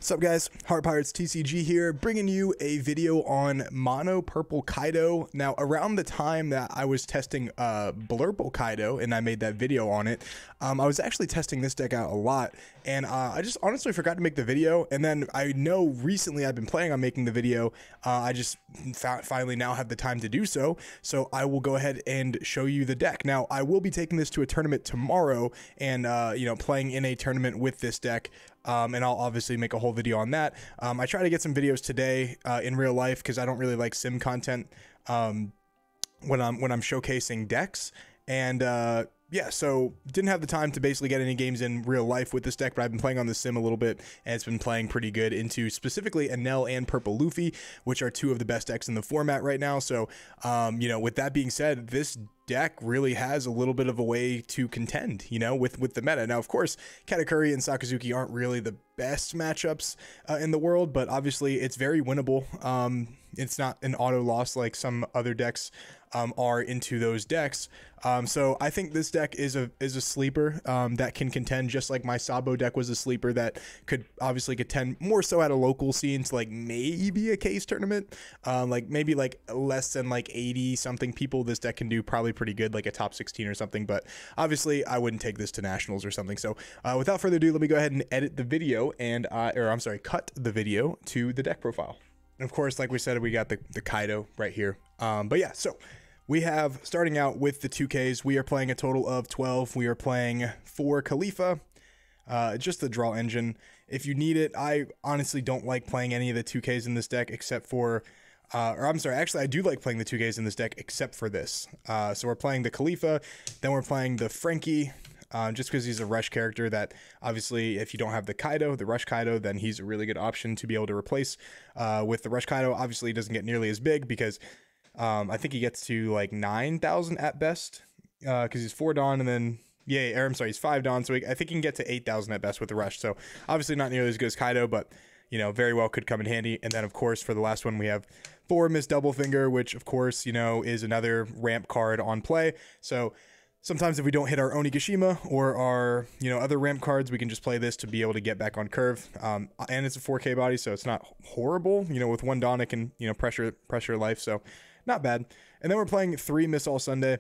What's up, guys? Heart Pirates TCG here, bringing you a video on Mono Purple Kaido. Now, around the time that I was testing Purple Kaido and I made that video on it, I was actually testing this deck out a lot, and I just honestly forgot to make the video. And then I know recently I've been planning on making the video. I just finally now have the time to do so, so I will go ahead and show you the deck. Now, I will be taking this to a tournament tomorrow, and playing in a tournament with this deck. And I'll obviously make a whole video on that. I try to get some videos today in real life because I don't really like sim content when I'm showcasing decks. And yeah, so didn't have the time to basically get any games in real life with this deck, but I've been playing on the sim a little bit, and it's been playing pretty good into specifically Enel and Purple Luffy, which are two of the best decks in the format right now. So, with that being said, this deck really has a little bit of a way to contend, with the meta. Now, of course, Katakuri and Sakazuki aren't really the best matchups in the world, but obviously it's very winnable. It's not an auto loss like some other decks are into those decks. So I think this deck is a sleeper that can contend, just like my Sabo deck was a sleeper that could obviously contend more so at a local scene to like maybe a case tournament, maybe less than 80 something people. This deck can do probably pretty good, like a top 16 or something, but obviously I wouldn't take this to nationals or something. So without further ado, let me go ahead and edit the video and cut the video to the deck profile. And of course, like we said, we got the Kaido right here. But yeah, so we have, starting out with the 2Ks, we are playing a total of 12. We are playing 4 Khalifa, just the draw engine. If you need it, I honestly don't like playing any of the 2Ks in this deck except for, actually I do like playing the 2Ks in this deck except for this. So we're playing the Khalifa, then we're playing the Frankie, just because he's a rush character that obviously if you don't have the Kaido, the rush Kaido, then he's a really good option to be able to replace with the rush Kaido. Obviously he doesn't get nearly as big because I think he gets to 9,000 at best because he's 4 Dawn, and then he's 5 Dawn, so I think he can get to 8,000 at best with the rush. So obviously not nearly as good as Kaido, but very well could come in handy. And then of course for the last one we have 4 Miss Doublefinger, which of course is another ramp card on play. So sometimes if we don't hit our Onigashima or our, other ramp cards, we can just play this to be able to get back on curve. And it's a 4K body, so it's not horrible. With 1 Dawn, it can, pressure life, so not bad. And then we're playing 3 Miss All Sunday.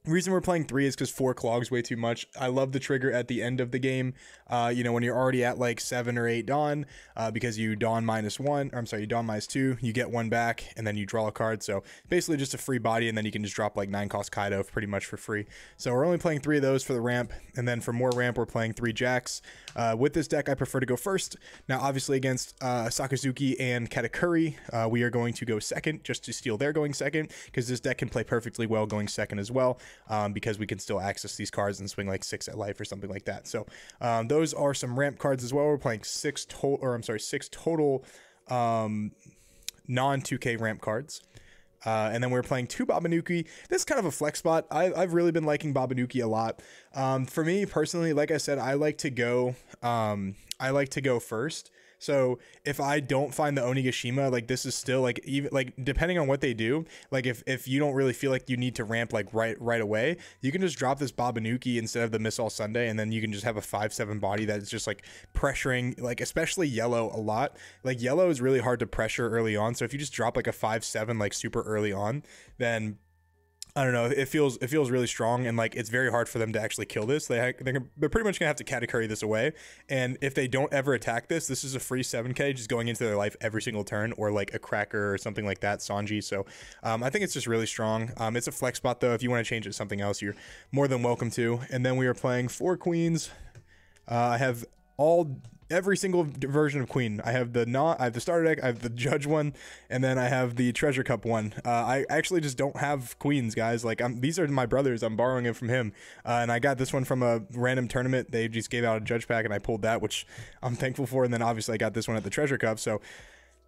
The reason we're playing 3 is because 4 clogs way too much. I love the trigger at the end of the game, when you're already at 7 or 8 Dawn, because you Dawn -1, you Dawn -2, you get 1 back, and then you draw a card. So basically just a free body, and then you can just drop 9 cost Kaido pretty much for free. So we're only playing 3 of those for the ramp, and then for more ramp, we're playing 3 Jacks. With this deck, I prefer to go first. Now, obviously against Sakazuki and Katakuri, we are going to go second, just to steal their going second, because this deck can play perfectly well going second as well. Because we can still access these cards and swing 6 at life or something like that. So those are some ramp cards as well. We're playing 6 total non-2K ramp cards. And then we're playing 2 Babanuki. This is kind of a flex spot. I've really been liking Babanuki a lot. For me personally, like I said, I like to go first. So if I don't find the Onigashima, this is still even depending on what they do, if you don't really feel like you need to ramp right away, you can just drop this Babanuki instead of the Miss All Sunday, and then you can just have a 5/7 body that's just pressuring especially yellow a lot. Yellow is really hard to pressure early on, so if you just drop a 5/7 super early on, then I don't know, it feels really strong, and it's very hard for them to actually kill this. They're pretty much gonna have to Katakuri this away, and if they don't ever attack this is a free 7K just going into their life every single turn, or a Cracker or something like that, Sanji. So I think it's just really strong. It's a flex spot though. If you want to change it to something else, you're more than welcome to. And then we are playing 4 Queens. I have every single version of Queen. I have the starter deck, I have the Judge one, and then I have the Treasure Cup one. I actually just don't have Queens, guys. These are my brother's. I'm borrowing it from him, and I got this one from a random tournament. They just gave out a Judge pack, and I pulled that, which I'm thankful for. And then obviously I got this one at the Treasure Cup. So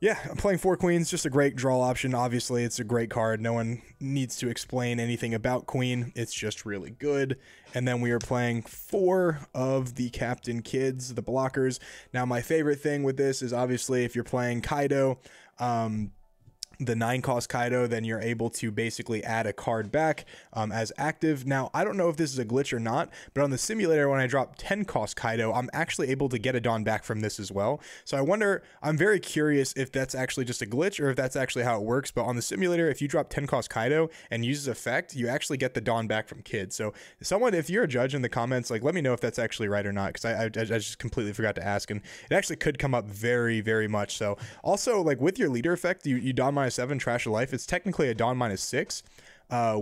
yeah, I'm playing 4 Queens, just a great draw option. Obviously, it's a great card. No one needs to explain anything about Queen. It's just really good. And then we are playing 4 of the Captain Kids, the blockers. Now, my favorite thing with this is obviously if you're playing Kaido, the 9-cost Kaido, then you're able to basically add a card back as active. Now, I don't know if this is a glitch or not, but on the simulator, when I drop 10-cost Kaido, I'm actually able to get a Dawn back from this as well. So I wonder, I'm very curious if that's actually just a glitch or if that's actually how it works. But on the simulator, if you drop 10-cost Kaido and use effect, you actually get the Dawn back from Kid. So someone, if you're a judge in the comments, like, let me know if that's actually right or not, because I just completely forgot to ask, and it actually could come up very, very much. So also, like, with your leader effect, you Dawn -7, trash of life, it's technically a Dawn -6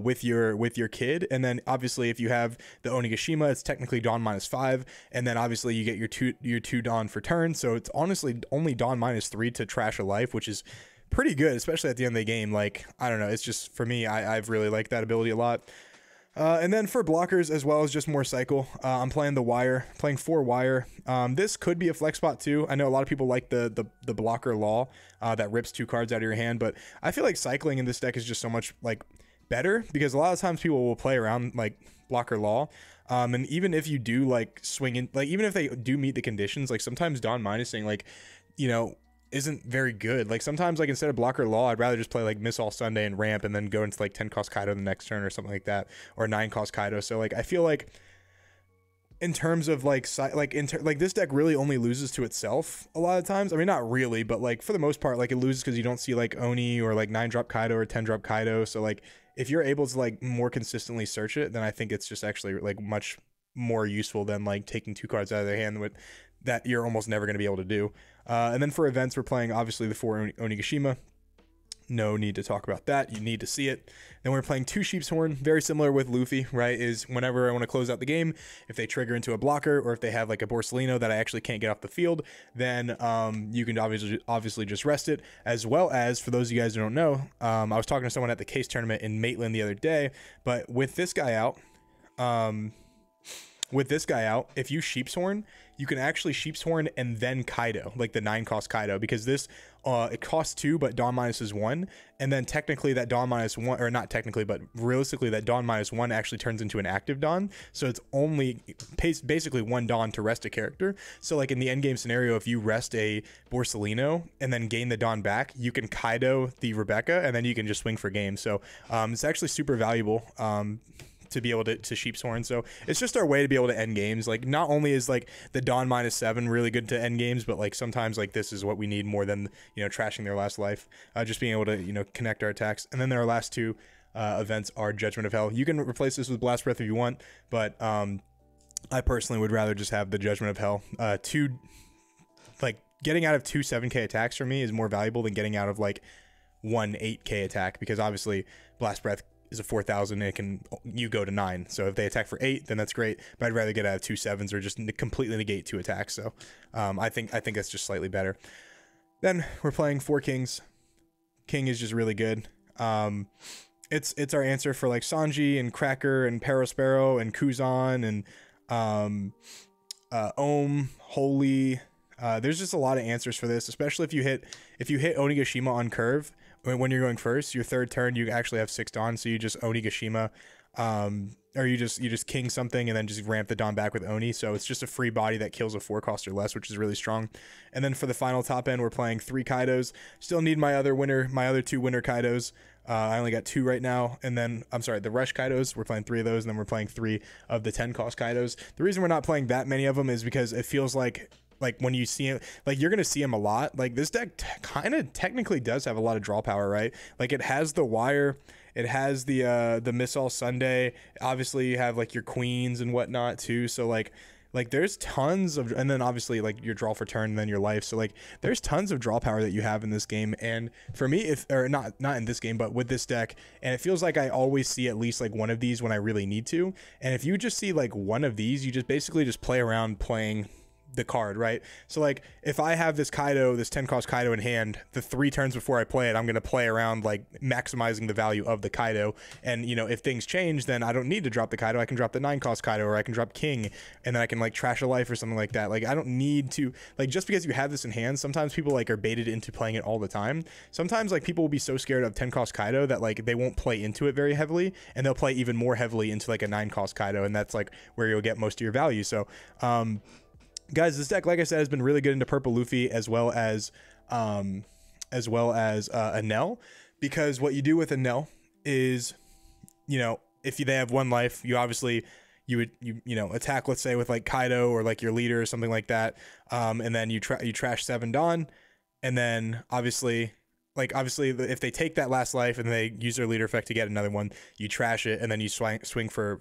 with your Kid. And then obviously if you have the Onigashima, it's technically Dawn -5, and then obviously you get your two Dawn for turn. So it's honestly only Dawn -3 to trash of life, which is pretty good, especially at the end of the game. Like, I don't know, it's just, for me, I've really liked that ability a lot. And then for blockers, as well as just more cycle, I'm playing the wire, playing 4 wire. This could be a flex spot too. I know a lot of people like the blocker law that rips 2 cards out of your hand, but I feel like cycling in this deck is just so much like better, because a lot of times people will play around like blocker law. And even if you do like swing in, like even if they do meet the conditions, like sometimes Dawn minusing, like, you know, isn't very good. Like sometimes, like, instead of blocker law, I'd rather just play like Miss All Sunday and ramp and then go into like 10-cost Kaido the next turn or something like that, or 9-cost Kaido. So like I feel like in terms of like this deck really only loses to itself a lot of times. I mean, not really, but like for the most part, like it loses because you don't see like Oni or like 9-drop Kaido or 10-drop Kaido. So like if you're able to like more consistently search it, then I think it's just actually like much more useful than like taking 2 cards out of their hand with that you're almost never going to be able to do. And then for events, we're playing obviously the 4 Onigashima. No need to talk about that. You need to see it. Then we're playing 2 Sheep's Horn, very similar with Luffy, right? Is whenever I want to close out the game, if they trigger into a blocker or if they have like a Borsalino that I actually can't get off the field, then you can obviously just rest it. As well as, for those of you guys who don't know, I was talking to someone at the case tournament in Maitland the other day, but with this guy out, if you Sheep's Horn, you can actually Sheep's Horn and then Kaido, like the 9-cost Kaido, because this it costs 2, but Dawn minus is 1, and then technically that Dawn minus 1, or not technically, but realistically that Dawn minus 1 actually turns into an active Dawn, so it's only basically 1 Dawn to rest a character. So like in the endgame scenario, if you rest a Borsalino and then gain the Dawn back, you can Kaido the Rebecca, and then you can just swing for game. So it's actually super valuable to be able to Sheep's Horn. So it's just our way to be able to end games. Like, not only is like the Dawn -7 really good to end games, but like sometimes like this is what we need more than, you know, trashing their last life. Just being able to, you know, connect our attacks. And then our last 2 events are Judgment of Hell. You can replace this with Blast Breath if you want, but I personally would rather just have the Judgment of Hell. Getting out of 2 7k attacks for me is more valuable than getting out of like 1 8k attack, because obviously Blast Breath is a 4,000 and you go to 9. So if they attack for 8, then that's great. But I'd rather get out of 2 7s or just completely negate 2 attacks. So I think that's just slightly better. Then we're playing 4 Kings. King is just really good. It's our answer for like Sanji and Cracker and Parasparrow and Kuzan and Ohm, Holy. There's just a lot of answers for this, especially if you hit Onigashima on curve. When you're going first, your 3rd turn, you actually have 6 Dawn, so you just Onigashima, or you just King something and then just ramp the Dawn back with Oni. So it's just a free body that kills a 4-cost or less, which is really strong. And then for the final top end, we're playing 3 Kaidos. Still need my other 2 winner Kaidos. I only got 2 right now. And then, I'm sorry, the Rush Kaidos, we're playing 3 of those, and then we're playing 3 of the 10-cost Kaidos. The reason we're not playing that many of them is because it feels like when you see him, like you're gonna see him a lot. Like this deck kind of technically does have a lot of draw power, right? Like it has the wire, it has the Miss All Sunday. Obviously you have like your queens and whatnot too. So like there's tons of, and then obviously like your draw for turn and then your life. So like there's tons of draw power that you have in this game. And for me, not in this game, but with this deck, and it feels like I always see at least like one of these when I really need to. And if you just see like one of these, you just basically just play around playing the card, right? So like if I have this 10-cost Kaido in hand, the 3 turns before I play it, I'm going to play around like maximizing the value of the Kaido. And you know, if things change, then I don't need to drop the Kaido. I can drop the 9-cost Kaido, or I can drop King, and then I can like trash a life or something like that. Like I don't need to, like, just because you have this in hand, sometimes people like are baited into playing it all the time. Sometimes like people will be so scared of 10-cost Kaido that like they won't play into it very heavily, and they'll play even more heavily into like a 9-cost Kaido, and that's like where you'll get most of your value. So guys, this deck, like I said, has been really good into Purple Luffy as well as Enel. because what you do with Enel is, you know, if they have 1 life, you obviously you know attack, let's say with like Kaido or like your leader or something like that, and then you trash 7 Dawn, and then obviously if they take that last life and they use their leader effect to get another one, you trash it, and then you swing for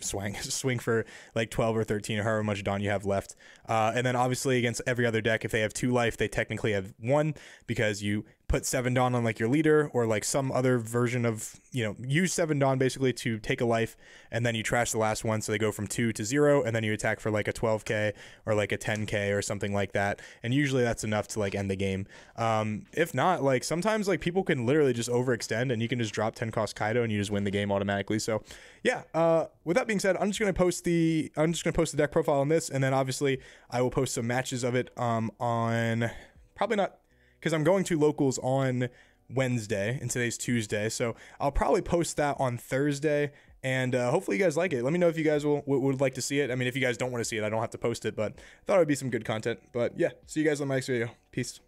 like 12 or 13 or however much Dawn you have left. And then obviously against every other deck, if they have 2 life, they technically have 1 because you put 7 Dawn on like your leader or like some other version of, you know, use 7 Dawn basically to take a life, and then you trash the last one, so they go from 2 to 0, and then you attack for like a 12k or like a 10k or something like that, and usually that's enough to like end the game. If not, like sometimes like people can literally just overextend and you can just drop 10 cost Kaido and you just win the game automatically. So yeah, with that being said, I'm just gonna post the deck profile on this, and then obviously I will post some matches of it on, probably not, because I'm going to locals on Wednesday and today's Tuesday, so I'll probably post that on Thursday, and hopefully you guys like it. Let me know if you guys would like to see it. I mean, if you guys don't want to see it, I don't have to post it, but I thought it would be some good content. But yeah, see you guys on my next video. Peace.